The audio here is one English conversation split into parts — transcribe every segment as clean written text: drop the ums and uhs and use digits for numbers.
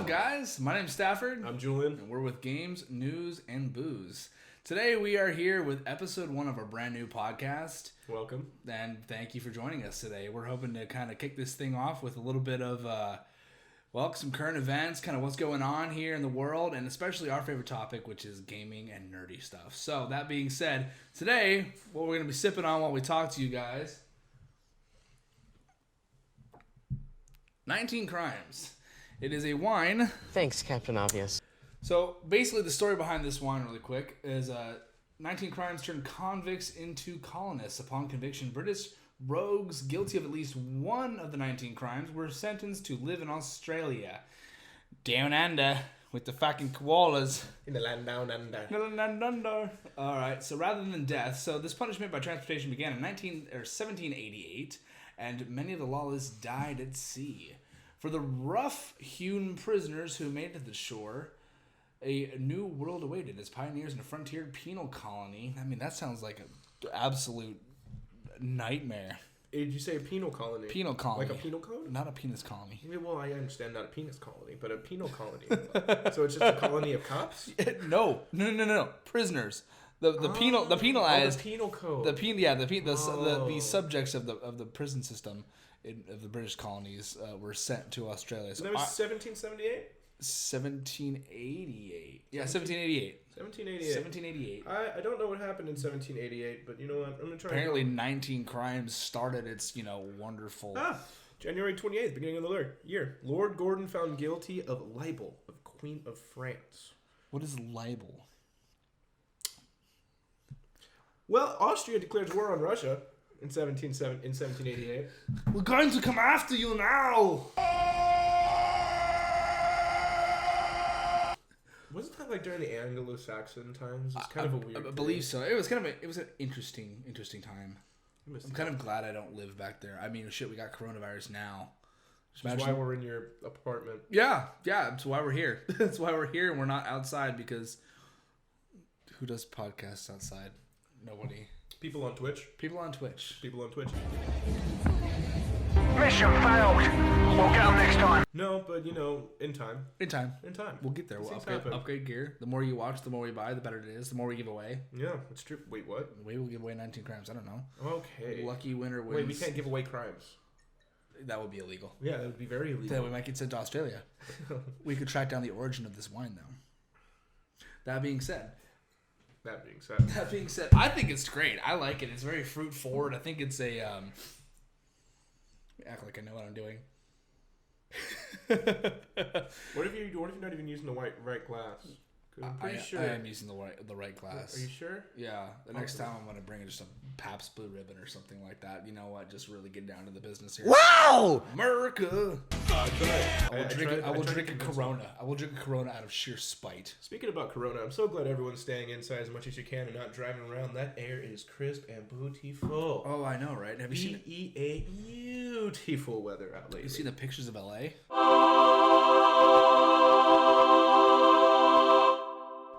up, guys? My name's Stafford. I'm Julian. And we're with Games, News, and Booze. Today we are here with episode 1 of our brand new podcast. Welcome. And thank you for joining us today. We're hoping to kind of kick this thing off with a little bit of, some current events, kind of what's going on here in the world, and especially our favorite topic, which is gaming and nerdy stuff. So, that being said, today, what we're going to be sipping on while we talk to you guys, 19 Crimes. It is a wine. Thanks, Captain Obvious. So basically the story behind this wine really quick is 19 Crimes turned convicts into colonists. Upon conviction, British rogues guilty of at least one of the 19 crimes were sentenced to live in Australia. Down under with the fucking koalas. In the land down under. Alright, so rather than death, so this punishment by transportation began in 1788, and many of the lawless died at sea. For the rough-hewn prisoners who made it to the shore, a new world awaited as pioneers in a frontier penal colony. I mean, that sounds like an absolute nightmare. Did you say a penal colony? Penal colony. Like a penal colony? Not a penis colony. Well, I understand not a penis colony, but a penal colony. So it's just a colony of cops? No. Prisoners. The penalized. The penal code. The subjects of the prison system of the British colonies were sent to Australia. So that was 1778? 1788. Yeah, 1788. 1788. I don't know what happened in 1788, but you know what? I'm going to try. Apparently 19 Crimes started its, wonderful... January 28th, beginning of the year. Lord Gordon found guilty of libel of Queen of France. What is libel? Well, Austria declares war on Russia in 1788. We're going to come after you now! Wasn't that like during the Anglo-Saxon times? It's kind of a weird. I believe so. It was an interesting time. I'm kind of glad I don't live back there. I mean, shit, we got coronavirus now. That's why we're in your apartment. Yeah, that's why we're here. That's why we're here and we're not outside, because who does podcasts outside? Nobody. People on Twitch. Mission failed. We'll get them next time. No, but in time. In time. We'll get there. We'll upgrade gear. The more you watch, the more we buy, the better it is. The more we give away. Yeah, it's true. Wait, what? We will give away 19 crimes. I don't know. Okay. Lucky winner wins. Wait, we can't give away crimes. That would be illegal. Yeah, that would be very illegal. Then we might get sent to Australia. We could track down the origin of this wine, though. That being said, I think it's great. I like it. It's very fruit forward. I think it's a act like I know what I'm doing. What if you're not even using the right glass? I'm pretty sure I am using the right glass. Are you sure? Yeah. The next time I'm gonna bring just a Pabst Blue Ribbon or something like that. You know what? Just really get down to the business here. Wow! America. I will drink a Corona. People. I will drink a Corona out of sheer spite. Speaking about Corona, I'm so glad everyone's staying inside as much as you can and not driving around. That air is crisp and beautiful. Oh, I know, right? Have you seen beautiful weather out lately? You seen the pictures of LA?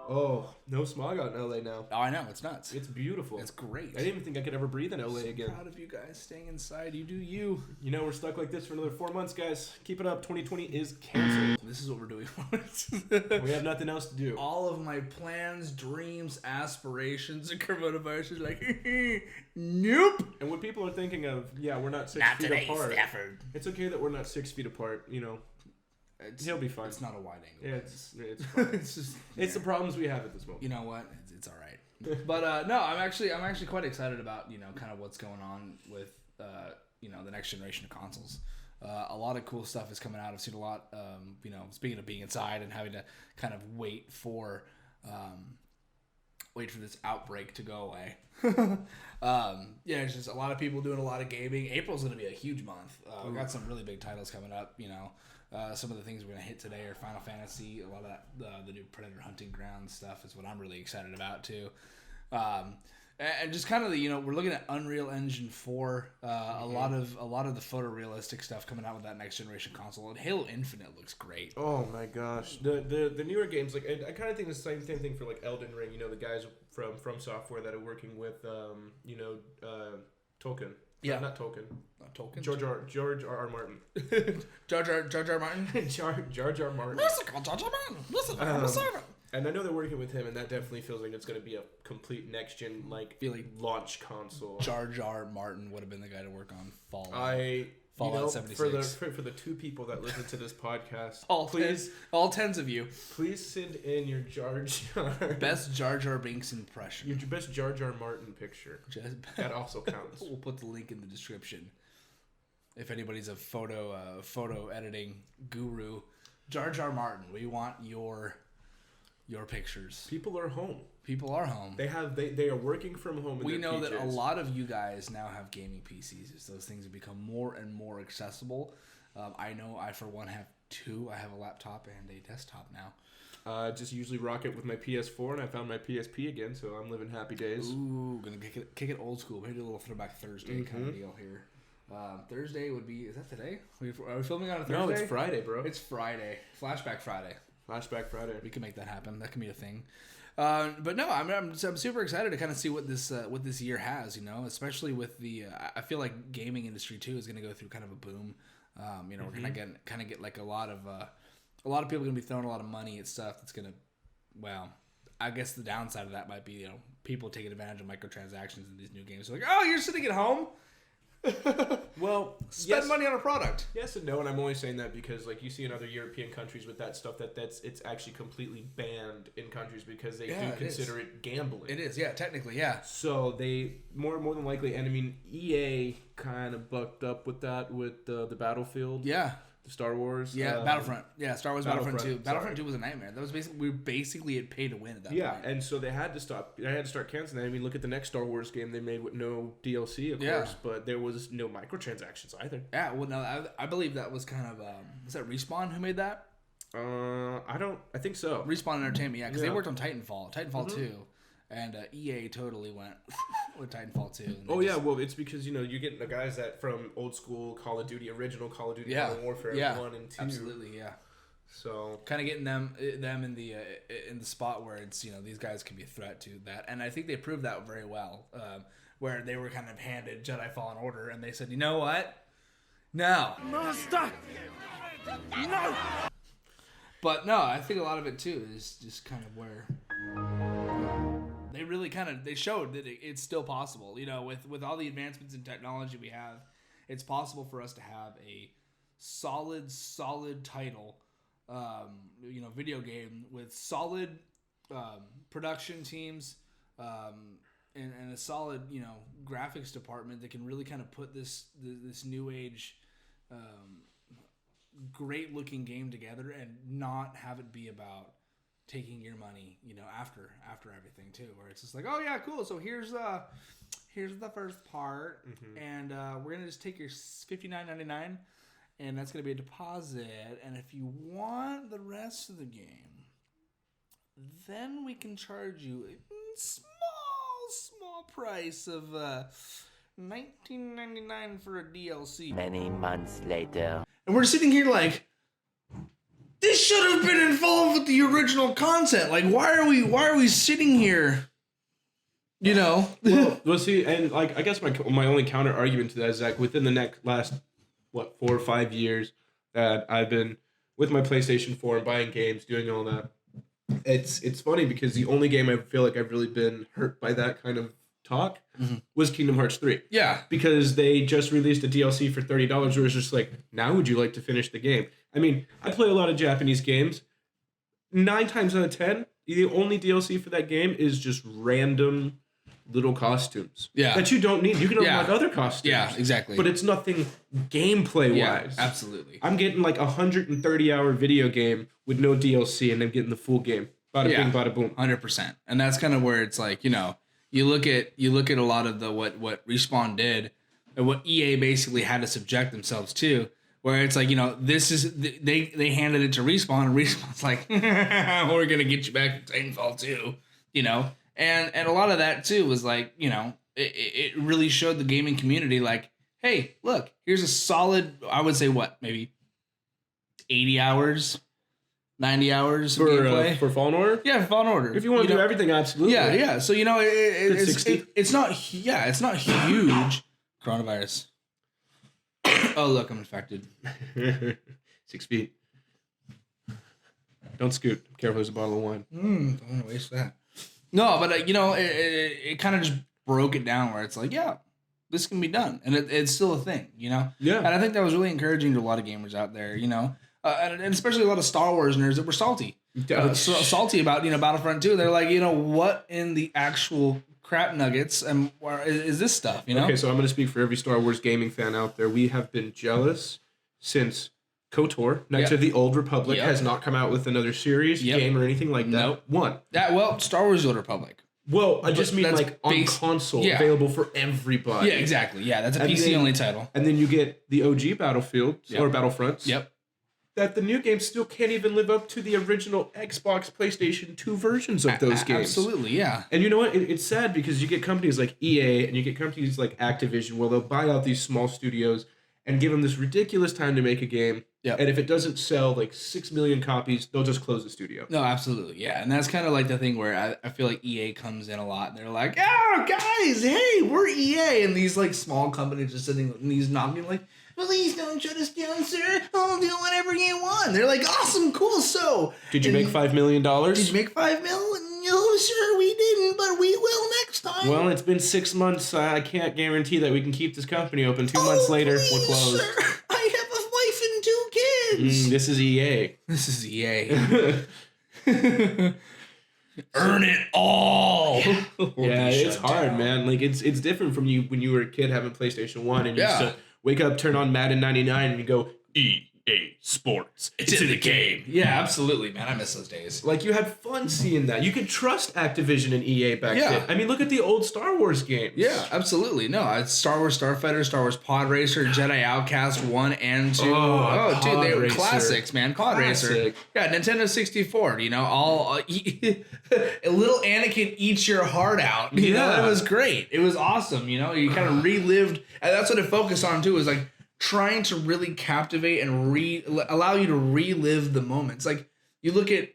Oh, no smog out in LA now. Oh, I know. It's nuts. It's beautiful. It's great. I didn't even think I could ever breathe in LA again. Proud of you guys staying inside. You do you. We're stuck like this for another 4 months, guys. Keep it up. 2020 is canceled. This is what we're doing. We have nothing else to do. All of my plans, dreams, aspirations, and coronavirus is like, nope. And what people are thinking of, we're not 6 feet apart. Stafford. It's okay that we're not 6 feet apart, He'll be fine. It's not a wide angle. Yeah, it's fine. It's the problems we have at this moment. You know what? It's all right. But no, I'm actually quite excited about kind of what's going on with the next generation of consoles. A lot of cool stuff is coming out. I've seen a lot. Speaking of being inside and having to kind of wait for this outbreak to go away. It's just a lot of people doing a lot of gaming. April's going to be a huge month. We've got some really big titles coming up. Some of the things we're going to hit today are Final Fantasy. A lot of that, the new Predator Hunting Ground stuff is what I'm really excited about too. And just kind of we're looking at Unreal Engine 4. A lot of the photorealistic stuff coming out with that next generation console. And Halo Infinite looks great. Oh my gosh, the newer games, like I kind of think the same thing for like Elden Ring. The guys from Software that are working with Tolkien. Yeah, not Tolkien. Not Tolkien. George R. Martin. Jar Jar Martin. Jar Jar Martin. Mystical Jar Jar Martin. Listen, I'm a servant. And I know they're working with him, and that definitely feels like it's going to be a complete next-gen launch console. Jar Jar Martin would have been the guy to work on Fallout. Fallout 76. For the 2 people that listen to this podcast, all tens of you, please send in your Jar Jar best Jar Jar Binks impression. Your best Jar Jar Martin picture. That also counts. We'll put the link in the description. If anybody's a photo editing guru, Jar Jar Martin, we want your pictures. People are home. They are working from home. We know that a lot of you guys now have gaming PCs. As those things have become more and more accessible. I know I, for one, have 2. I have a laptop and a desktop now. I just usually rock it with my PS4, and I found my PSP again, so I'm living happy days. Ooh, gonna kick it old school. Maybe do a little Throwback Thursday kind of deal here. Thursday would be... Is that today? Are we filming on a Thursday? No, it's Friday, bro. It's Friday. Flashback Friday. We can make that happen. That can be a thing. But no, I'm super excited to kind of see what this year has. Especially with the I feel like gaming industry too is going to go through kind of a boom. We're gonna get like a lot of people going to be throwing a lot of money at stuff that's going to. Well, I guess the downside of that might be people taking advantage of microtransactions in these new games. So like, oh, you're sitting at home. Well, spend money on a product. Yes and no, and I'm only saying that because like you see in other European countries with that stuff it's actually completely banned in countries because they do consider it gambling. It is, yeah, technically, yeah. So they more than likely, and I mean EA kind of bucked up with that with the Battlefield. Yeah. Star Wars. Yeah, Battlefront. Yeah, Star Wars Battlefront 2. Battlefront 2 was a nightmare. That was basically at pay to win at that point. Yeah, and so they had to stop. They had to start canceling that. I mean, look at the next Star Wars game they made with no DLC, of course, but there was no microtransactions either. Yeah, well, no, I believe that was kind of was that Respawn who made that? I think so. Respawn Entertainment, yeah, because they worked on Titanfall 2. And EA totally went with Titanfall 2. Oh, yeah. Well, it's because, you're getting the guys that from old school Call of Duty, original Call of Duty Modern Warfare 1 and 2. Absolutely, yeah. So kind of getting them in the spot where it's, these guys can be a threat to that. And I think they proved that very well, where they were kind of handed Jedi Fallen Order and they said, you know what? No. Master! No! But no, I think a lot of it too is just kind of where... They really they showed that it's still possible. With all the advancements in technology we have, it's possible for us to have a solid title, video game with solid production teams, and a solid, graphics department that can really kind of put this new age, great looking game together and not have it be about taking your money, after everything too, where it's just like, oh yeah, cool. So here's the first part, and we're gonna just take your $59.99, and that's gonna be a deposit. And if you want the rest of the game, then we can charge you a small price of $19.99 for a DLC. Many months later, and we're sitting here like, this should have been involved with the original content. Like, why are we sitting here? Well, see, and like I guess my only counter argument to that is that within the last 4 or 5 years that I've been with my PlayStation 4 and buying games, doing all that, it's funny because the only game I feel like I've really been hurt by that kind of talk was Kingdom Hearts 3. Yeah. Because they just released a DLC for $30 where it's just like, now would you like to finish the game? I mean, I play a lot of Japanese games. 9 times out of 10, the only DLC for that game is just random little costumes. Yeah. That you don't need. You can unlock other costumes. Yeah, exactly. But it's nothing gameplay-wise. Yeah, absolutely. I'm getting like 130-hour video game with no DLC, and I'm getting the full game. Bada bing, bada boom. 100%. And that's kind of where it's like, you look at a lot of the what Respawn did and what EA basically had to subject themselves to, where it's like, this is they handed it to Respawn, and Respawn's like, we're gonna get you back to Titanfall 2, and a lot of that too was like, it really showed the gaming community like, hey, look, here's a solid, I would say maybe 80 hours. 90 hours of gameplay. For Fallen Order? Yeah, for Fallen Order. If you want to do everything, absolutely. Yeah. So, it's not huge Coronavirus. Oh, look, I'm infected. 6 feet. Don't scoot. Careful, there's a bottle of wine. Don't want to waste that. No, but it kind of just broke it down where it's like, yeah, this can be done, and it's still a thing, Yeah. And I think that was really encouraging to a lot of gamers out there, and especially a lot of Star Wars nerds that were salty, salty about Battlefront 2. They're like, what in the actual crap nuggets and is this stuff? Okay, so I'm going to speak for every Star Wars gaming fan out there. We have been jealous since KOTOR, Knights of the Old Republic, has not come out with another series, game, or anything like that. Nope. Star Wars The Old Republic. Well, I just mean like on console, available for everybody. Yeah, exactly. Yeah, that's a PC-only title. And then you get the OG Battlefield, or Battlefronts. Yep. That the new games still can't even live up to the original Xbox, PlayStation 2 versions of those games. Absolutely, yeah. And you know what? It's sad because you get companies like EA and you get companies like Activision where they'll buy out these small studios and give them this ridiculous time to make a game. Yep. And if it doesn't sell like 6 million copies, they'll just close the studio. No, absolutely, yeah. And that's kind of like the thing where I feel like EA comes in a lot and they're like, oh, guys, hey, we're EA. And these like small companies are sitting and these knocking like, please don't shut us down, sir. I'll do whatever you want. They're like, awesome, cool. So, did you make $5 million? Did you make $5 million? No, sir, we didn't, but we will next time. Well, it's been 6 months. I can't guarantee that we can keep this company open. 2 months later, we're closed. Sir, I have a wife and 2 kids. This is EA. This is EA. Earn it all. Yeah, it's hard, man. Like it's different from you when you were a kid having PlayStation 1 and you used to wake up, turn on Madden 99, and you go, EA Sports. It's in the game. Yeah, absolutely, man. I miss those days. Like, you had fun seeing that. You could trust Activision and EA back then. I mean, look at the old Star Wars games. Yeah, absolutely. No, it's Star Wars Starfighter, Star Wars Pod Racer, Jedi Outcast 1 and 2. Oh dude, they were classics, man. Pod Racer. Yeah, Nintendo 64, all little Anakin eats your heart out. You know, it was great. It was awesome, you kind of relived, and that's what it focused on too, is like trying to really captivate and allow you to relive the moments. Like, you look at,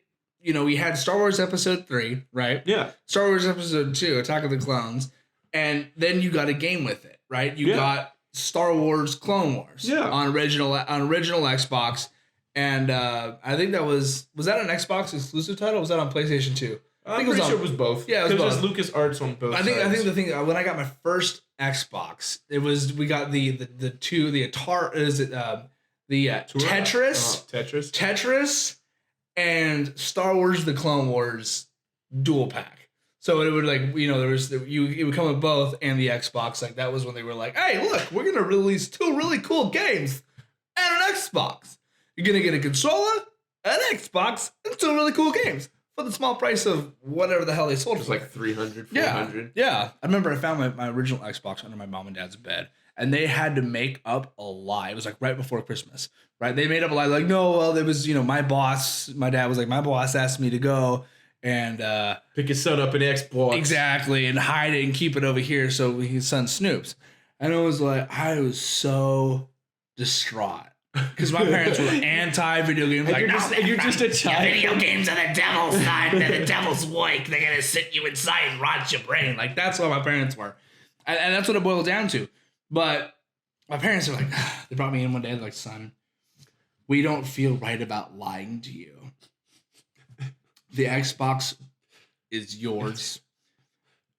we had Star Wars Episode 3, right? Yeah. Star Wars Episode 2, Attack of the Clones, and then you got a game with it, right? You got Star Wars Clone Wars on original Xbox, and I think that was that an Xbox exclusive title? Or was that on PlayStation 2? I think it was both. Yeah, it was both. Lucas Arts on both. I think the thing, when I got my first Xbox, we got the Atari, is it the Tetris and Star Wars The Clone Wars dual pack. So it would it would come with both and the Xbox. Like, that was when they were like, hey, look, we're gonna release 2 really cool games and an Xbox. You're gonna get a controller, an Xbox, and 2 really cool games for the small price of whatever the hell they sold it for. Like $300, $400. Yeah. I remember I found my original Xbox under my mom and dad's bed, and they had to make up a lie. It was like right before Christmas, right? They made up a lie like, no, well, there was, my dad was like, my boss asked me to go and pick his son up an Xbox. Exactly, and hide it and keep it over here so his son snoops. And I was so distraught. Because my parents were anti-video games. You're just a child. Video games are the devil's son. They're the devil's work. They're going to sit you inside and rot your brain. Like, that's what my parents were. And that's what it boiled down to. But my parents are like, they brought me in one day, like, son, we don't feel right about lying to you. The Xbox is yours.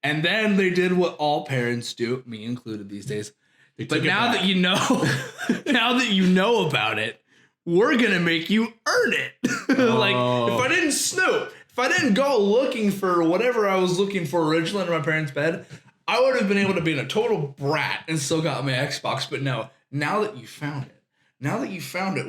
And then they did what all parents do, me included these days. But now that you know about it, we're gonna make you earn it. Like, if I didn't snoop, if I didn't go looking for whatever I was looking for originally under my parents' bed, I would have been able to be a total brat and still got my Xbox. But no, now that you found it,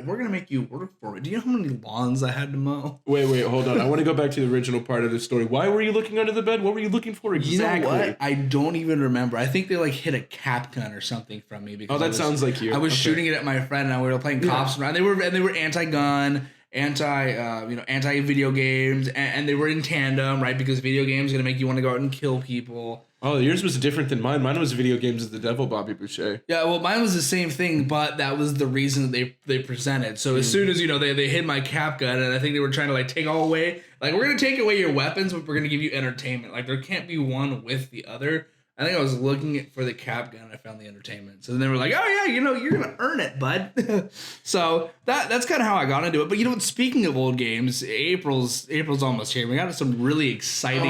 we're gonna make you work for it. Do you know how many lawns I had to mow? Wait, hold on. I want to go back to the original part of the story. Why were you looking under the bed? What were you looking for exactly? You know what? I don't even remember. I think they hit a cap gun or something from me. Because sounds like you. I was shooting it at my friend, and we were playing cops around. They were anti-gun, anti-video games, and they were in tandem, right? Because video games are gonna make you want to go out and kill people. Oh, yours was different than mine. Mine was video games as the devil, Bobby Boucher. Yeah, well, mine was the same thing, but that was the reason that they presented. So as soon as, they hid my cap gun, and I think they were trying to, take all away. Like, we're going to take away your weapons, but we're going to give you entertainment. Like, there can't be one with the other. I think I was looking for the cap gun. I found the entertainment. So then they were like, "Oh yeah, you're gonna earn it, bud." So that's kind of how I got into it. But speaking of old games, April's almost here. We got some really exciting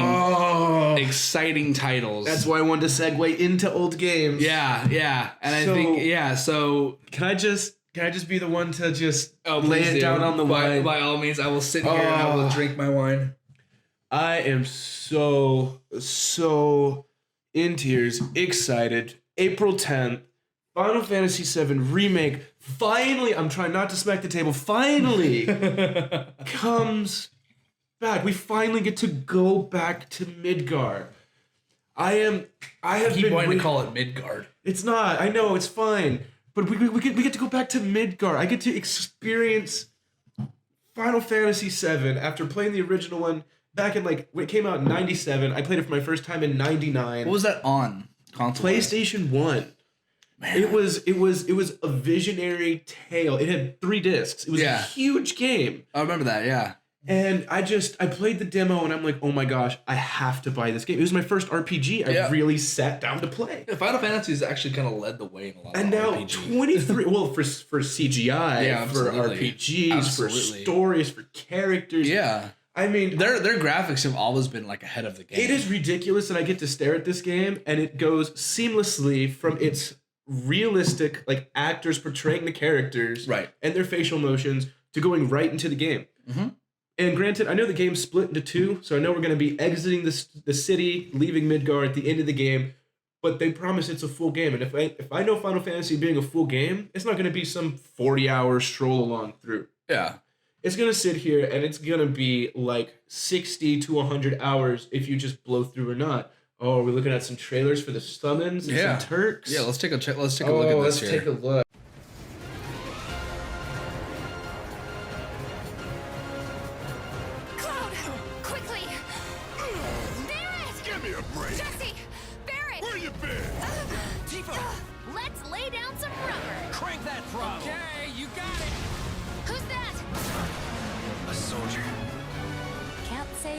titles. That's why I wanted to segue into old games. Yeah, and I think So can I just be the one to just lay please it down on the wine? By all means, I will sit here and I will drink my wine. I am so in tears, excited. April 10th, Final Fantasy VII Remake finally, I'm trying not to smack the table, finally comes back. We finally get to go back to Midgar. I keep wanting to call it Midgard. It's not. I know, it's fine. But we get to go back to Midgar. I get to experience Final Fantasy VII after playing the original one back in when it came out in 97. I played it for my first time in 99. What was that on console? PlayStation 1. Man. It was a visionary tale. It had 3 discs. It was a huge game. I remember that, yeah. And I played the demo and I'm like, oh my gosh, I have to buy this game. It was my first RPG I really sat down to play. Yeah, Final Fantasy has actually kind of led the way in a lot and of now RPG. 23, well, for CGI, for RPGs, for stories, for characters. Yeah. I mean, their graphics have always been ahead of the game. It is ridiculous that I get to stare at this game and it goes seamlessly from its realistic, actors portraying the characters and their facial motions to going right into the game. Mm-hmm. And granted, I know the game's split into 2, so I know we're going to be exiting the city, leaving Midgar at the end of the game, but they promise it's a full game. And if I know Final Fantasy being a full game, it's not going to be some 40-hour stroll along through. Yeah. It's going to sit here, and it's going to be 60 to 100 hours if you just blow through or not. Oh, are we looking at some trailers for the summons and some Turks? Yeah, let's take a look at this here. Let's take a look.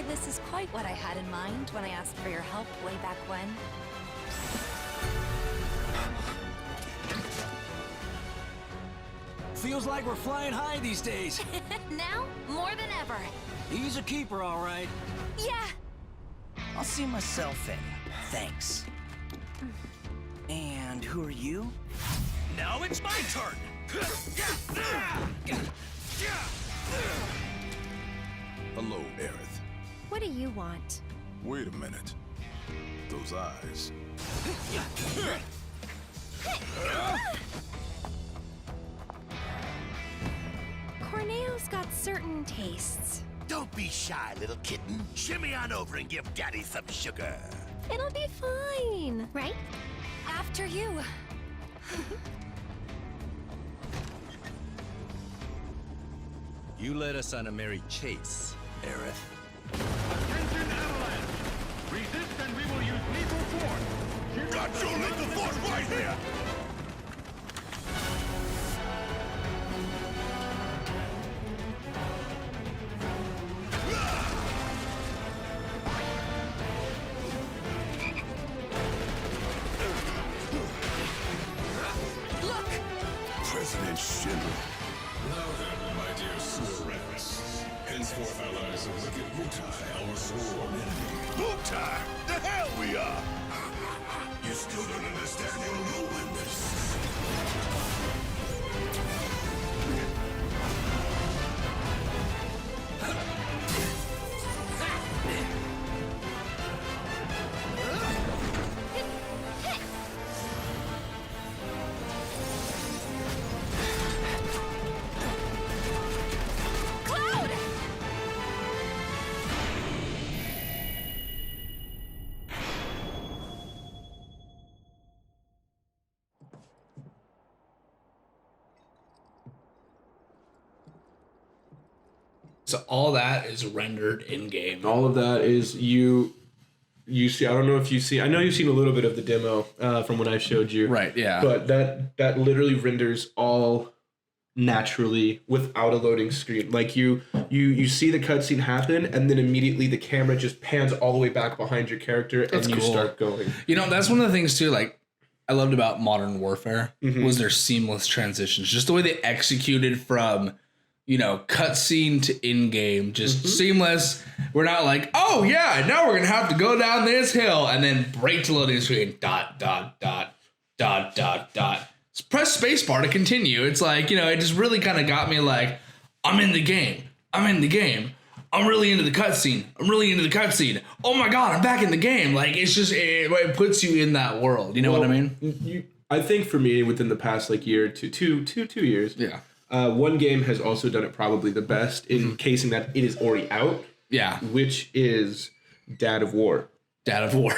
This is quite what I had in mind when I asked for your help way back when. Feels like we're flying high these days. Now, more than ever. He's a keeper, all right. Yeah. I'll see myself in. Thanks. And who are you? Now it's my turn. Hello, Aerith. What do you want? Wait a minute. Those eyes. Corneo's got certain tastes. Don't be shy, little kitten. Shimmy on over and give Daddy some sugar. It'll be fine, right? After you. You led us on a merry chase, Aerith. Attention, Avalanche! Resist and we will use lethal force! Got your lethal force right here! Look! President Shinra. Now then, my dear sewer rats. Henceforth allies of wicked Mutai, our sworn enemy. Mutai! The hell we are! You still don't understand your role in this. So all that is rendered in game. All of that is you see. I don't know if you see. I know you've seen a little bit of the demo from when I showed you. Right. Yeah. But that literally renders all naturally without a loading screen. Like you see the cutscene happen, and then immediately the camera just pans all the way back behind your character, and you start going. You know, that's one of the things too. Like I loved about Modern Warfare was their seamless transitions, just the way they executed from, you know, cutscene to in-game, just seamless. We're not like, oh yeah, now we're gonna have to go down this hill and then break to loading screen. ... Press spacebar to continue. It's like, you know, it just really kind of got me like, I'm in the game. I'm really into the cutscene. Oh my God, I'm back in the game. Like, it's just, it puts you in that world. You know what I mean? I think for me, within the past like year to two years, Yeah. One game has also done it probably the best in casing that it is already out. Yeah. Which is God of War. God of War.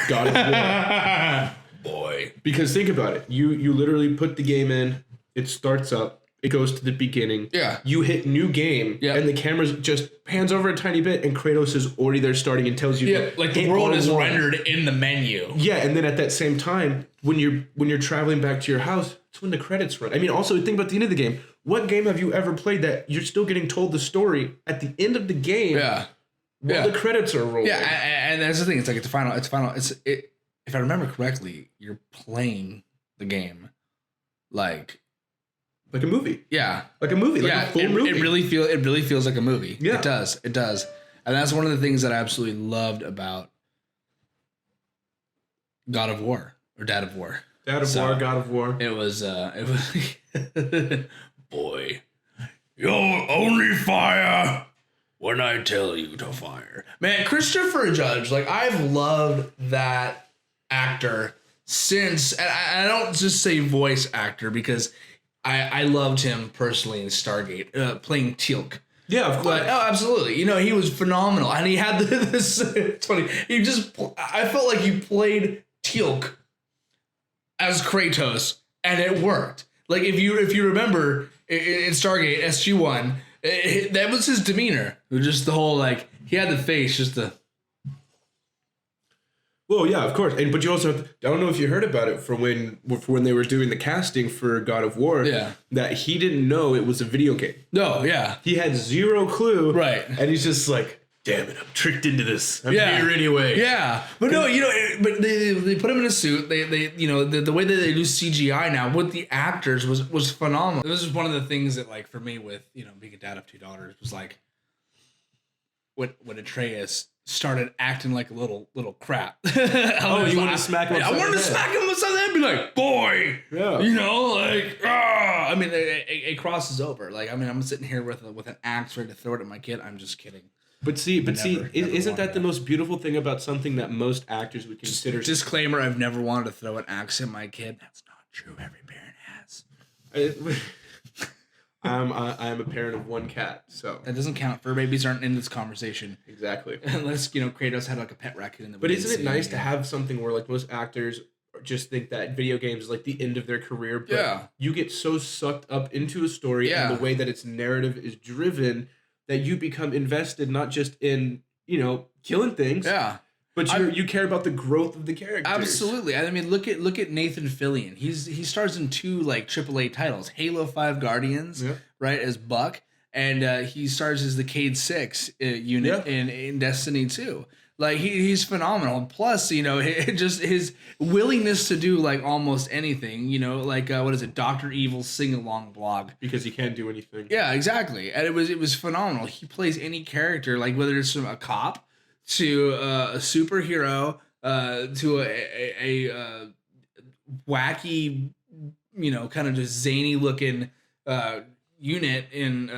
Boy. Because think about it. You literally put the game in, it starts up, it goes to the beginning. Yeah. You hit new game, and the camera just pans over a tiny bit, and Kratos is already there starting and tells you. Yeah, like the world is rendered in the menu. Yeah, and then at that same time, when you're traveling back to your house, it's when the credits run. I mean, also think about the end of the game. What game have you ever played that you're still getting told the story at the end of the game? Yeah. While the credits are rolling. Yeah, and that's the thing. It's like it's final. If I remember correctly, you're playing the game like a movie. Yeah, like a movie. Like a full movie. It really feels like a movie. Yeah, it does, and that's one of the things that I absolutely loved about God of War or Dad of War. God of War. It was boy, you'll only fire when I tell you to fire. Man, Christopher Judge, like I've loved that actor since, and I don't just say voice actor because I loved him personally in Stargate, playing Teal'c. Yeah, of course. But, oh, absolutely. You know, he was phenomenal, and he had this. It's funny. I felt like he played Teal'c as Kratos, and it worked. Like if you remember in Stargate SG-1, that was his demeanor. It was just the whole like he had the face, just the. Well, yeah, of course, but you also I don't know if you heard about it from when they were doing the casting for God of War. Yeah, that he didn't know it was a video game. No, yeah, he had zero clue. Right, and he's just like, damn it, I'm tricked into this. I'm here anyway. Yeah, but no, you know, but they put him in a suit. They you know the way that they do CGI now with the actors was phenomenal. This is one of the things that like for me with you know being a dad of two daughters was like when Atreus started acting like a little crap. You want to smack him? I wanted to smack him with something and be like, boy, yeah, you know, like I mean, it crosses over. Like I mean, I'm sitting here with an axe ready to throw it at my kid. I'm just kidding. But isn't that the most beautiful thing about something that most actors would consider? Disclaimer: I've never wanted to throw an axe at my kid. That's not true. Every parent has. I'm a parent of one cat, so that doesn't count. Fur babies aren't in this conversation. Exactly. Unless you know Kratos had like a pet raccoon. But isn't it nice to have something where like most actors just think that video games is like the end of their career? But you get so sucked up into a story and the way that its narrative is driven that you become invested not just in, you know, killing things. Yeah. But you care about the growth of the characters. Absolutely. I mean, look at Nathan Fillion. He stars in 2 like AAA titles, Halo 5 Guardians, right, as Buck, and he stars as the Cade 6 unit in Destiny 2. Like he's phenomenal. Plus, you know, just his willingness to do like almost anything. You know, like what is it, Dr. Evil's sing along blog? Because he can't do anything. Yeah, exactly. And it was phenomenal. He plays any character, like whether it's from a cop to a superhero, to a wacky, you know, kind of just zany looking unit in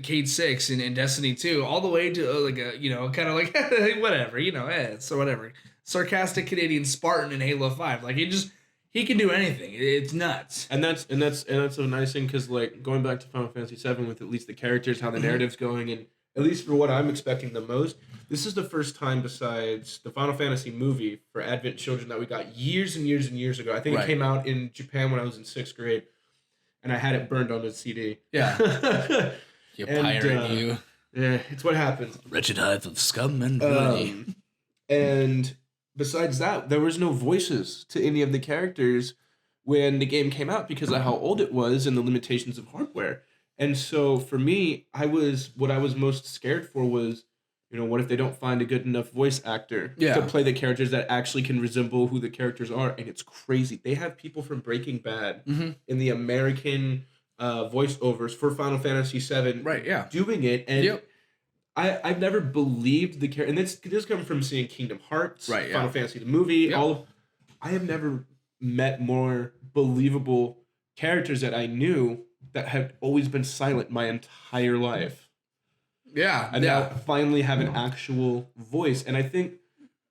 Cade 6 and in Destiny 2, all the way to like a, you know, kind of like whatever, you know, so whatever. Sarcastic Canadian Spartan in Halo 5. Like he can do anything. It's nuts. And that's a nice thing because like going back to Final Fantasy 7 with at least the characters, how the narrative's going, and at least for what I'm expecting the most, this is the first time besides the Final Fantasy movie for Advent Children that we got years and years and years ago. I think it came out in Japan when I was in 6th grade, and I had it burned on a CD. Yeah. You pirate, you. Yeah, it's what happens. Wretched hive of scum and villainy. And besides that, there was no voices to any of the characters when the game came out because of how old it was and the limitations of hardware. And so for me, what I was most scared for was, what if they don't find a good enough voice actor Yeah. to play the characters that actually can resemble who the characters are? And it's crazy. They have people from Breaking Bad in the American voiceovers for Final Fantasy VII Right, yeah. doing it. And Yep. I've never believed the character. And this comes from seeing Kingdom Hearts, Right, yeah. Final Fantasy, the movie, Yep. I have never met more believable characters that I knew that had always been silent my entire life. Yeah. And now finally have an actual voice. And I think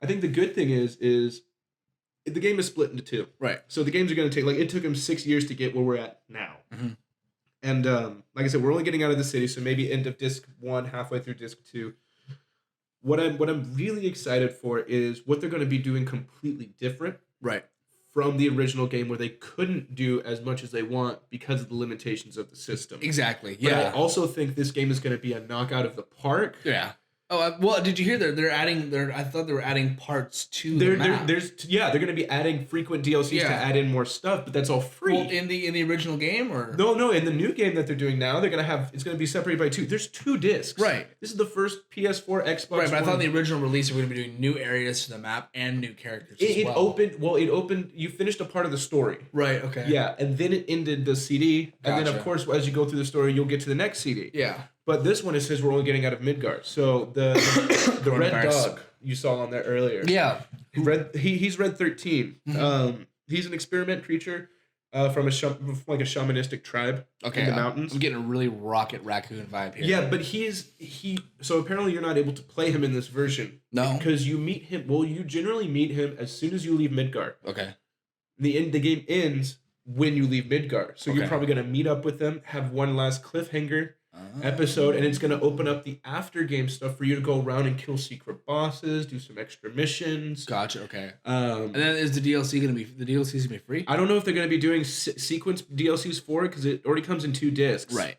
the good thing is the game is split into two. Right. So the games are going to take, it took them 6 years to get where we're at now. Mhm. And like I said, we're only getting out of the city, so maybe end of disc 1, halfway through disc 2. What I'm really excited for is what they're going to be doing completely different Right. from the original game, where they couldn't do as much as they want because of the limitations of the system. Exactly. But I Yeah. also think this game is going to be a knockout of the park. Yeah. Oh, well, did you hear they're adding? I thought they were adding parts to the map. They're going to be adding frequent DLCs to add in more stuff, but that's all free. Well, in the original game, or No, in the new game that they're doing now, it's going to be separated by 2. There's 2 discs. Right. This is the first PS4, Xbox right? But I thought One. in the original release they were going to be doing new areas to the map and new characters. It as well. opened. You finished a part of the story. Right. Okay. Yeah, and then it ended the CD, and then of Gotcha. course, as you go through the story, you'll get to the next CD. Yeah. But this one, it says we're only getting out of Midgard. So the red Coronavirus. dog you saw on there earlier. Yeah. He's Red 13. He's an experiment creature from a shamanistic tribe Okay. in the mountains. I'm getting a really Rocket Raccoon vibe here. Yeah, but so apparently you're not able to play him in this version. No? Because you meet him, you generally meet him as soon as you leave Midgard. Okay. The game ends when you leave Midgard. So you're Okay. probably going to meet up with them, have one last cliffhanger episode, and it's going to open up the after game stuff for you to go around and kill secret bosses, do some extra missions. Gotcha. Okay. And then is the DLC gonna be free? I don't know if they're going to be doing sequence DLCs for it because it already comes in 2 discs. Right.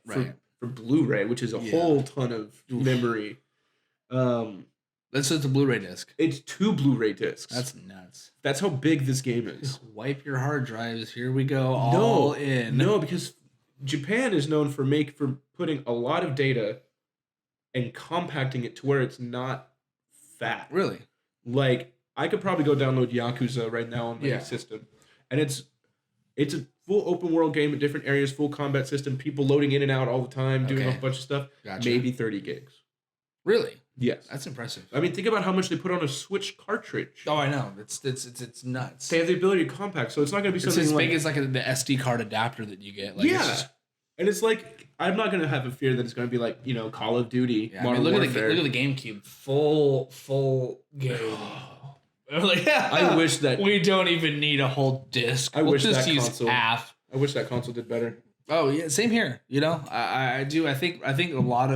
For Blu-ray, which is a whole ton of memory. That's just a Blu-ray disc. It's 2 Blu-ray discs. That's nuts. That's how big this game is. Wipe your hard drives. Here we go. All in. No, because Japan is known for putting a lot of data and compacting it to where it's not fat. Really? Like, I could probably go download Yakuza right now on my Yeah. system. And it's a full open world game in different areas, full combat system, people loading in and out all the time, doing Okay. a bunch of stuff. Gotcha. Maybe 30 gigs. Really? Yes. That's impressive. I mean, think about how much they put on a Switch cartridge. Oh, I know. It's nuts. They have the ability to compact, so it's not going to be It's something as like... big as like the SD card adapter that you get. Like, yeah. It's just, And it's like, I'm not going to have a fear that it's going to be like, Call of Duty, yeah, I Modern mean, look Warfare. at the GameCube. Full game. Like, I wish that... we don't even need a whole disc. We'll wish just that use console- half. I wish that console did better. Oh yeah, same here. I do. I think a lot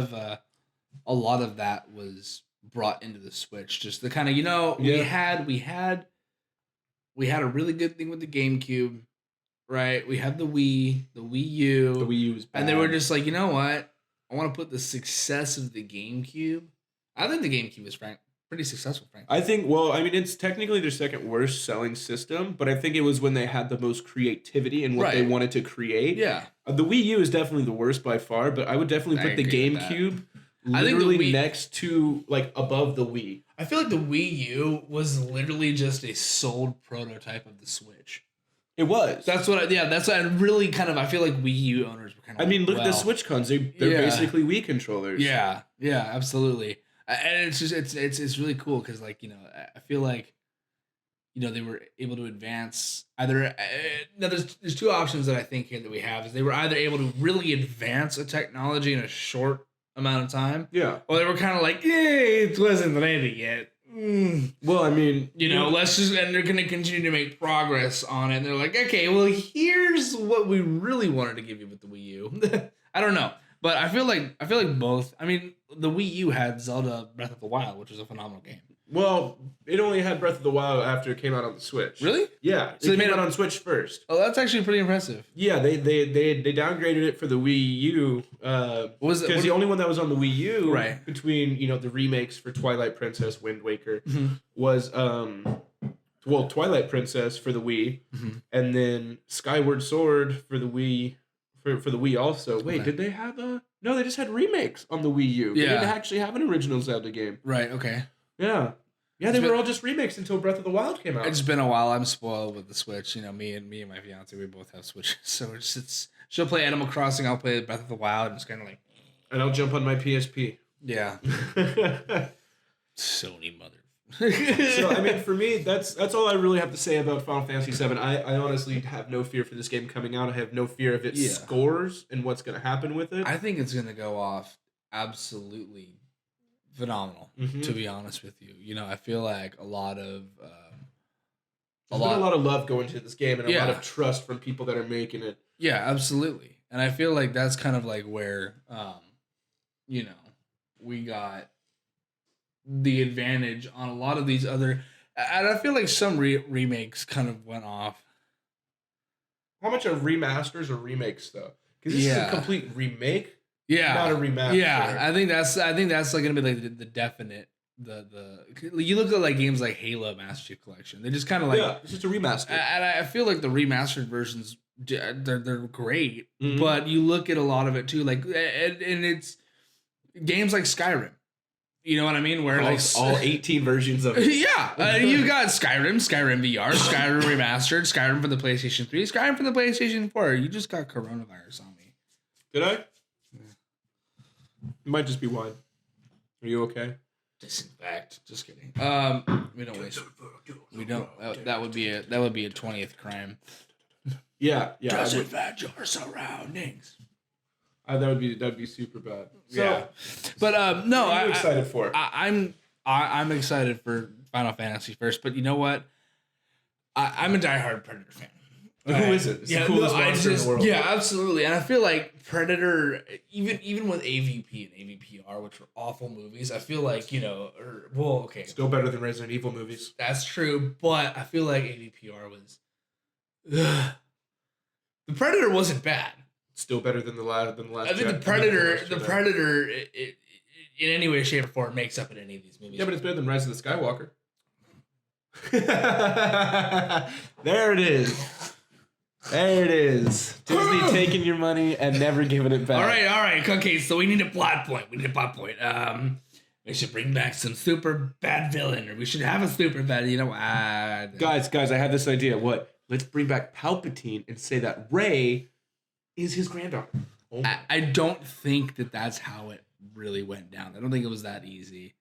of that was brought into the Switch. Just the kind of we had a really good thing with the GameCube, right? We had the Wii U, The Wii U was bad. and they were just like, you know what? I want to put the success of the GameCube. I think the GameCube is pretty successful, frankly. I think, it's technically their second worst selling system, but I think it was when they had the most creativity in what they Right. wanted to create. Yeah. The Wii U is definitely the worst by far, but I would definitely I put the agree with that. GameCube I think the literally Wii- next to, above the Wii. I feel like the Wii U was literally just a sold prototype of the Switch. It was. That's what I really kind of, I feel like Wii U owners were kind of Look at the Switch cons. They're Yeah. basically Wii controllers. Yeah, absolutely. And it's just, it's really cool because, I feel like, they were able to advance either, now there's 2 options that I think here that we have is they were either able to really advance a technology in a short amount of time, Yeah. or they were kind of like, it wasn't ready yet. Well, Let's just, and they're going to continue to make progress on it. And they're like, okay, well, here's what we really wanted to give you with the Wii U. I don't know, but I feel like both. I mean, the Wii U had Zelda Breath of the Wild, which was a phenomenal game. Well, it only had Breath of the Wild after it came out on the Switch. Really? Yeah. So it they came made out it- on Switch first. Oh, that's actually pretty impressive. Yeah, they downgraded it for the Wii U. Was it- Because the only one that was on the Wii U, Right. between the remakes for Twilight Princess, Wind Waker, Mm-hmm. was Twilight Princess for the Wii, Mhm. and then Skyward Sword for the Wii for the Wii also. Wait, did they have a? No, they just had remakes on the Wii U. They didn't actually have an original Zelda game. Right. Okay. Yeah. Yeah, they were all just remakes until Breath of the Wild came out. It's been a while. I'm spoiled with the Switch. You know, me and my fiance, we both have Switches, so she'll play Animal Crossing. I'll play Breath of the Wild. And it's kind of like, and I'll jump on my PSP. Yeah. Sony mother. So I mean, for me, that's all I really have to say about Final Fantasy VII. I honestly have no fear for this game coming out. I have no fear of its scores and what's going to happen with it. I think it's going to go off absolutely phenomenal. To be honest with you, you know, I feel like a lot of a lot of love going to this game and a lot of trust from people that are making it. Yeah, absolutely. And I feel like that's kind of like where you know, we got the advantage on a lot of these other, and I feel like some remakes kind of went off. How much are remasters or remakes though? Because this is a complete remake. Yeah, not a remaster. Yeah, I think that's like gonna be like the definite you look at like games like Halo Master Chief Collection. They just kind of like it's just a remaster. And I feel like the remastered versions they're great, but you look at a lot of it too, like and it's games like Skyrim. You know what I mean? Where all 18 versions of it. Yeah. You got Skyrim VR, Skyrim Remastered, Skyrim for the PlayStation 3, Skyrim for the PlayStation 4. You just got coronavirus on me. Did I? Yeah. It might just be wine. Are you okay? Disinfect. Just kidding. We don't waste. We don't. That would be a 20th crime. Yeah. Disinfect your surroundings. That'd be super bad. So, yeah, but no, I'm excited for it. I'm excited for Final Fantasy first, but you know what? I'm a diehard Predator fan. Who is it? It's the coolest monster in the world. Yeah, absolutely. And I feel like Predator, even with AVP and AVPR, which were awful movies, I feel like, you know, okay. Still better than Resident Evil movies. That's true, but I feel like AVPR was... The Predator wasn't bad. Still better than the last. I think the Predator, in any way, shape, or form, makes up in any of these movies. Yeah, but it's better than Rise of the Skywalker. There it is. There it is. Disney taking your money and never giving it back. All right. Okay, so we need a plot point. We should bring back some super bad villain, or we should have a super bad, Guys, I have this idea. What? Let's bring back Palpatine and say that Rey is his granddaughter. Oh I don't think that's how it really went down. I don't think it was that easy.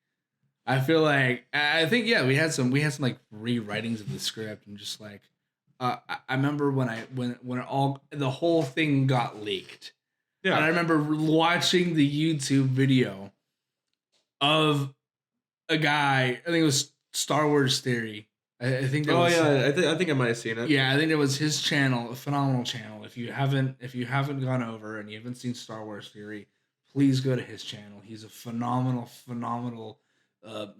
I feel like we had some like rewritings of the script and just like I remember when the whole thing got leaked. Yeah. And I remember watching the YouTube video of a guy, I think it was Star Wars Theory. I think that I think I might have seen it. Yeah, I think it was his channel, a phenomenal channel. If you haven't gone over and you haven't seen Star Wars Theory, please go to his channel. He's a phenomenal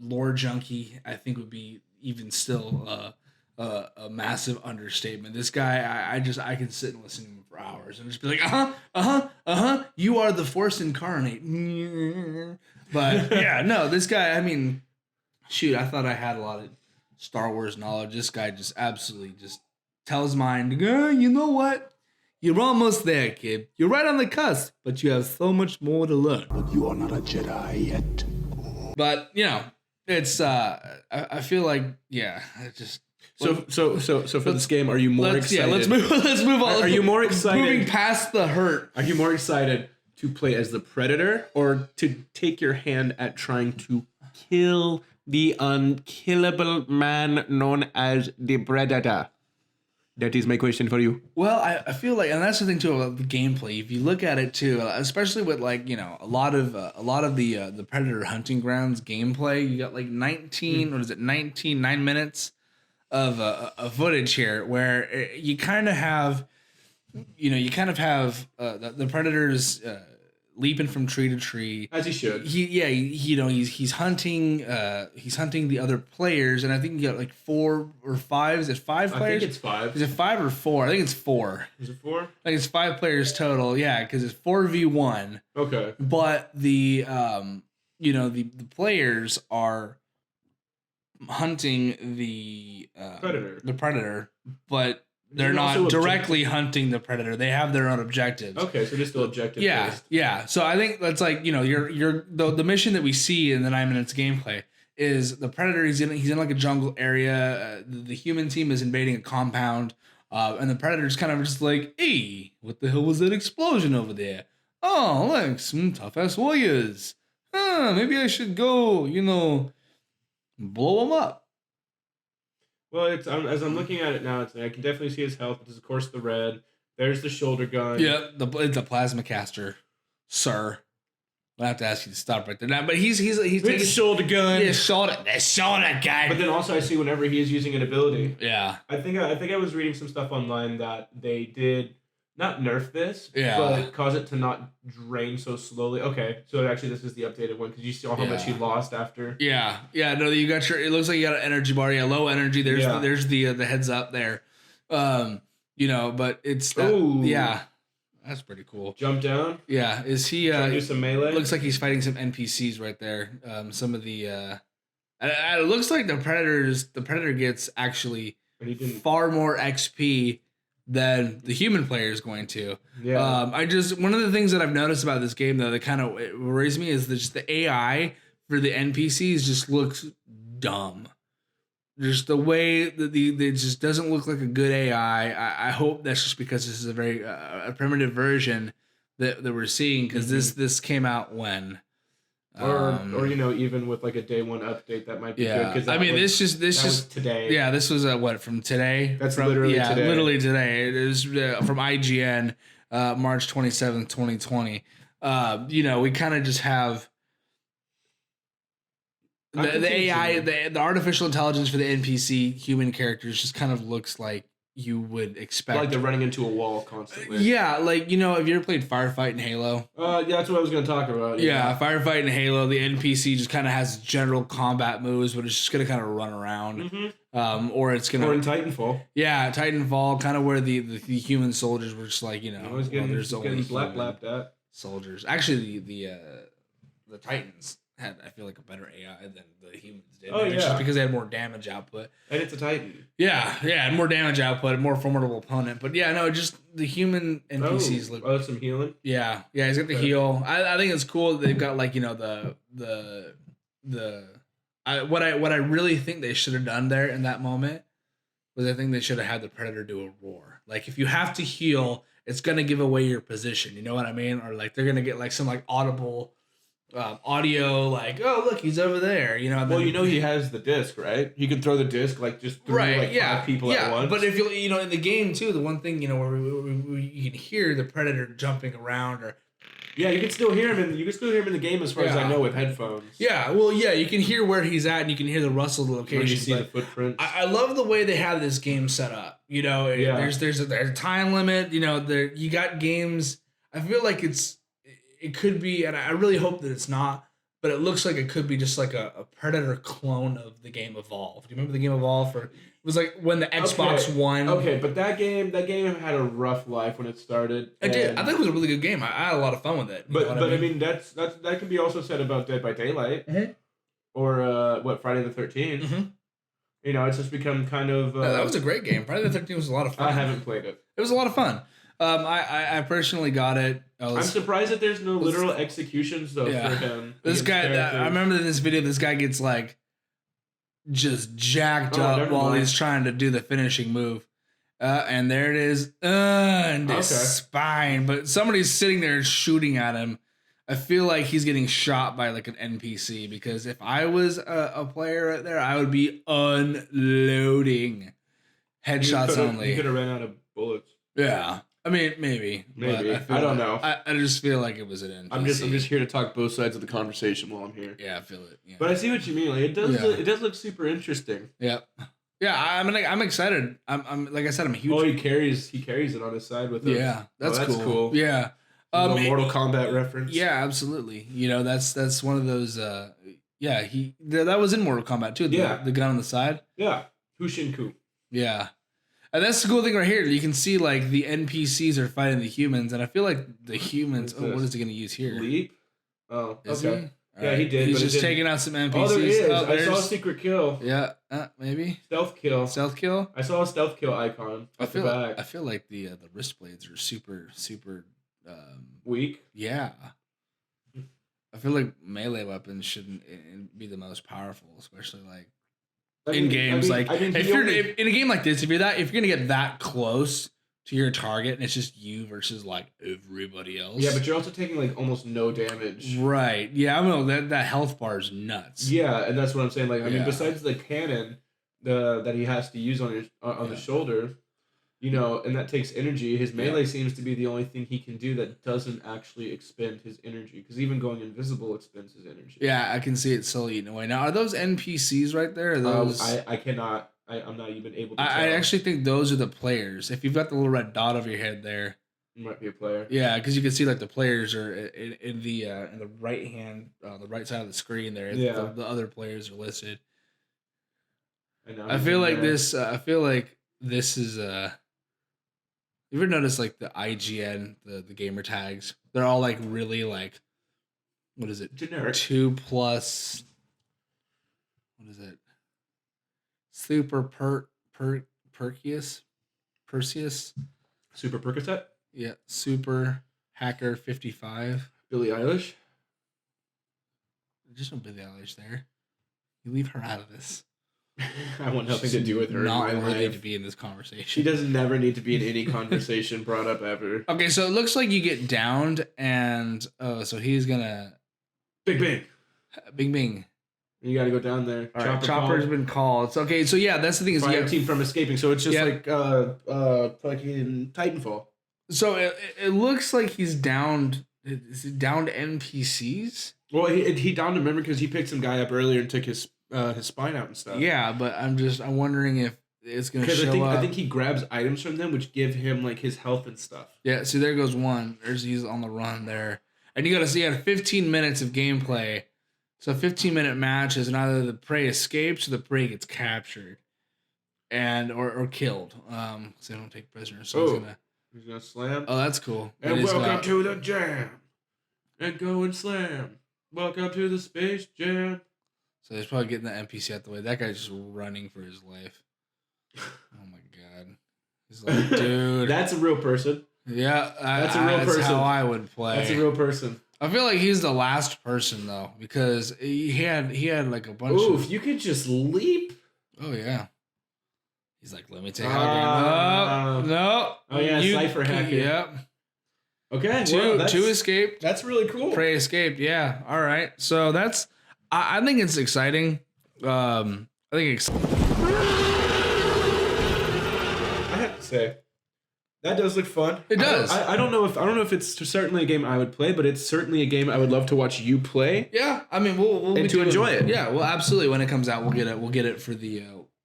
lore junkie. I think would be even still a massive understatement. This guy, I can sit and listen to him for hours and just be like, you are the Force incarnate. But yeah, no, this guy, I mean, shoot, I thought I had a lot of Star Wars knowledge. This guy just absolutely just tells mine, you know what? You're almost there, kid. You're right on the cusp, but you have so much more to learn. But you are not a Jedi yet. But, it's, I feel like, it just... So for this game, are you more excited? Yeah, let's move on. Are you more excited? Moving past the hurt. Are you more excited to play as the Predator or to take your hand at trying to kill the unkillable man known as the Predator? That is my question for you. Well, I feel like, and that's the thing too about the gameplay. If you look at it too, especially with like a lot of the Predator hunting grounds gameplay, you got like 9 minutes of footage here where you kind of have, the Predators leaping from tree to tree, as he should. He's hunting the other players, and I think you got like 4 or 5. Is it 5 players? I think it's 5. Is it 5 or 4? I think it's 4. Is it 4? I think it's 5 players total. Yeah, because it's 4v1. Okay. But the players are hunting the Predator. The Predator, but They're Is it not also directly hunting the predator. They have their own objectives. Okay, so just still objective. Yeah, based. yeah. So I think that's like, you know, the mission that we see in the 9 minutes gameplay is the predator. He's in like a jungle area. The human team is invading a compound, and the predator's kind of just like, hey, what the hell was that explosion over there? Oh, look, some tough ass warriors. Maybe I should go, you know, blow them up. Well, it's as I'm looking at it now, it's I can definitely see his health. There's of course the red. There's the shoulder gun. Yeah, it's a plasma caster, sir. I'll have to ask you to stop right there. Now, but he's With taking the shoulder gun. the shoulder guy. But then also I see whenever he is using an ability. Yeah. I think I was reading some stuff online that they did not nerf this, Yeah. but cause it to not drain so slowly. Okay, so actually this is the updated one because you saw how much he lost after. Yeah. No, you got your. It looks like you got an energy bar. Yeah, low energy. There's the heads up there. You know, but it's that, yeah. That's pretty cool. Jump down. Yeah, is he? Do some melee. Looks like he's fighting some NPCs right there. Some of the. It looks like the predator gets actually far more XP than the human player is going to. Yeah. One of the things that I've noticed about this game though that kind of worries me is that just the AI for the NPCs just looks dumb. Just the way that it just doesn't look like a good AI. I hope that's just because this is a very a primitive version that we're seeing because this came out when. Or you know, even with like a day one update that might be good. Because I mean, this was today. Yeah, this was what from today. That's literally today. Literally today. It is from IGN, March 27th, 2020. You know, we kind of just have the AI, the artificial intelligence for the NPC human characters just kind of looks like you would expect. Like they're running into a wall constantly. Yeah, like, you know, have you ever played Firefight in Halo? Yeah, that's what I was going to talk about. Yeah, Firefight in Halo, the NPC just kind of has general combat moves, but it's just going to kind of run around. Mm-hmm. Or it's going to... Or in Titanfall. Yeah, Titanfall, kind of where the human soldiers were just like, you know... I was getting, there's only blapped at. Soldiers. Actually, the Titans had, I feel like, a better AI than the humans did. Oh, yeah. Just because they had more damage output. And it's a Titan. Yeah, and more damage output, a more formidable opponent. But yeah, no, just the human NPCs look... Oh, some healing? Yeah, he's got the heal. I think it's cool that they've got, like, you know, what I really think they should have done there in that moment was I think they should have had the Predator do a roar. Like, if you have to heal, it's going to give away your position. You know what I mean? Or, like, they're going to get, like, some, like, audible... audio, like, oh look, he's over there, you know. Well, you know he has the disc, right? He can throw the disc like just through like 5 people at once. But if you know in the game too, the one thing, you know, where you can hear the predator jumping around, or you can still hear him in the game as far as I know with headphones. Yeah, well, yeah, you can hear where he's at and you can hear the rustle of the location. You see the footprints. I love the way they have this game set up. You know, there's a time limit. You know, you got games. I feel like it could be, and I really hope that it's not, but it looks like it could be just like a Predator clone of the game Evolve. Do you remember the game Evolve? It was like when the Xbox One. Okay, but that game had a rough life when it started. It did. I think it was a really good game. I had a lot of fun with it. But I mean that can be also said about Dead by Daylight, or Friday the 13th. Mm-hmm. You know, it's just become kind of. That was a great game. Friday the 13th was a lot of fun. I haven't played it. It was a lot of fun. I personally got it. I'm surprised that there's no literal executions though for him. This guy, I remember in this video, this guy gets like just jacked up while he's trying to do the finishing move. And there it is. And his spine. But somebody's sitting there shooting at him. I feel like he's getting shot by like an NPC, because if I was a player right there, I would be unloading headshots only. You could have ran out of bullets. Yeah. I mean, maybe. I don't know. I just feel like it was an NPC. I'm just here to talk both sides of the conversation while I'm here. Yeah, I feel it. Yeah. But I see what you mean. Like it does look super interesting. Yeah. Yeah, I'm excited. I'm like I said, I'm a huge. Oh, he carries it on his side with him. Yeah, that's cool. Yeah. Mortal Kombat reference. Yeah, absolutely. You know, that's one of those. That was in Mortal Kombat too. The gun on the side. Yeah, Hushinku. Yeah. And that's the cool thing right here. You can see like the NPCs are fighting the humans, and I feel like the humans. What is he going to use here? Leap. Oh, is okay. He? Yeah, he did. He's but just taking out some NPCs. Oh, there is. I there's- saw a secret kill. Yeah, maybe Stealth kill. stealth kill. I saw a stealth kill icon at the back. I feel like the wrist blades are super Weak. Yeah. I feel like melee weapons shouldn't be the most powerful, especially like in games. If you're in a game like this, if you're gonna get that close to your target and it's just you versus like everybody else. Yeah, but you're also taking like almost no damage. Right. Yeah, I know that health bar is nuts. Yeah, and that's what I'm saying. Like, I mean, besides the cannon that he has to use on the shoulder, you know, and that takes energy. His melee seems to be the only thing he can do that doesn't actually expend his energy. Because even going invisible expends his energy. Yeah, I can see it slowly eating away. Now, are those NPCs right there? Are those? I cannot. I'm not even able to. I actually think those are the players. If you've got the little red dot over your head there, you might be a player. Yeah, because you can see like the players are in the right hand, the right side of the screen there. Yeah, the other players are listed. I feel like this. I feel like this is. You ever notice like the IGN, the gamer tags? They're all like really like, what is it? Generic. 2+. What is it? Super Perseus. Super Percocet? Yeah. Super Hacker 55. Billie Eilish? There's no Billie Eilish there. You leave her out of this. I want nothing to do with her. Not in my worthy life. to be in this conversation. She does never need to be in any conversation brought up ever. Okay, so it looks like you get downed and so he's gonna Bing bing. Bing bing. You got to go down there. All right, Chopper's been called. So, okay, so yeah, that's the thing is Fire you have, team from escaping. So it's just like fucking Titanfall. So it looks like he's downed. Is he downed NPCs? Well, he downed him, remember, because he picked some guy up earlier and took his spine out and stuff. Yeah, but I'm wondering if it's gonna show up. I up. think he grabs items from them, which give him like his health and stuff. Yeah, see, there goes one. He's on the run there, and you got to see, he had 15 minutes of gameplay. So 15-minute matches, and either the prey escapes or the prey gets captured, and or killed. So they don't take prisoners. So he's gonna slam. Oh, that's cool. And welcome to the jam. And go and slam. Welcome to the Space Jam. So he's probably getting the NPC out the way. That guy's just running for his life. Oh my god. He's like, dude. That's a real person. Yeah, that's a real person. That's how I would play. That's a real person. I feel like he's the last person though, because he had like a bunch of. Oof, you could just leap. Oh yeah. He's like, let me take out. No. Oh yeah, Cypher hacker. Yep. Okay. Two escaped. That's really cool. Prey escaped. Yeah. All right. So that's. I think it's exciting. I think I have to say. That does look fun. It does. I don't know if it's certainly a game I would play, but it's certainly a game I would love to watch you play. Yeah, I mean we'll and to enjoy it. Yeah, well, absolutely. When it comes out, we'll get it for the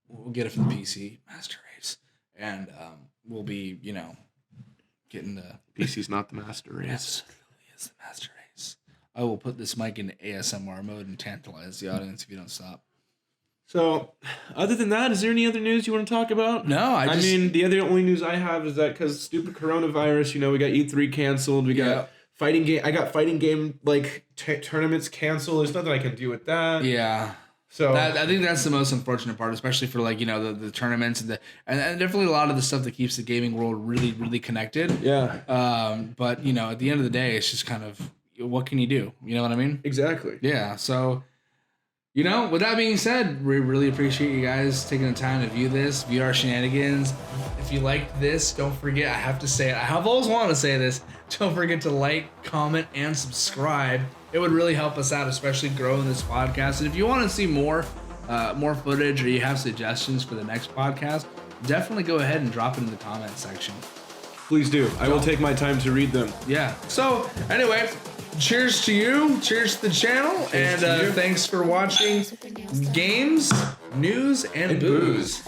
PC Master Race, and we'll be getting the PC's not the Master Race. Absolutely, it's the Master Race. I will put this mic into ASMR mode and tantalize the audience if you don't stop. So, other than that, is there any other news you want to talk about? No, I mean, the only news I have is that because stupid coronavirus, we got E3 canceled. We got fighting game. I got fighting game tournaments canceled. There's nothing I can do with that. Yeah. So I think that's the most unfortunate part, especially for the tournaments and and definitely a lot of the stuff that keeps the gaming world really, really connected. Yeah. But at the end of the day, it's just kind of, what can you do? You know what I mean? Exactly. Yeah. So. With that being said, we really appreciate you guys taking the time to view our shenanigans. If you liked this, don't forget, I have to say it, I have always wanted to say this, don't forget to like, comment, and subscribe. It would really help us out, especially growing this podcast. And if you want to see more footage or you have suggestions for the next podcast, definitely go ahead and drop it in the comment section. Please do. I will take my time to read them. Yeah. So, anyway, cheers to you. Cheers to the channel. Cheers and thanks for watching Games, News, and Booze.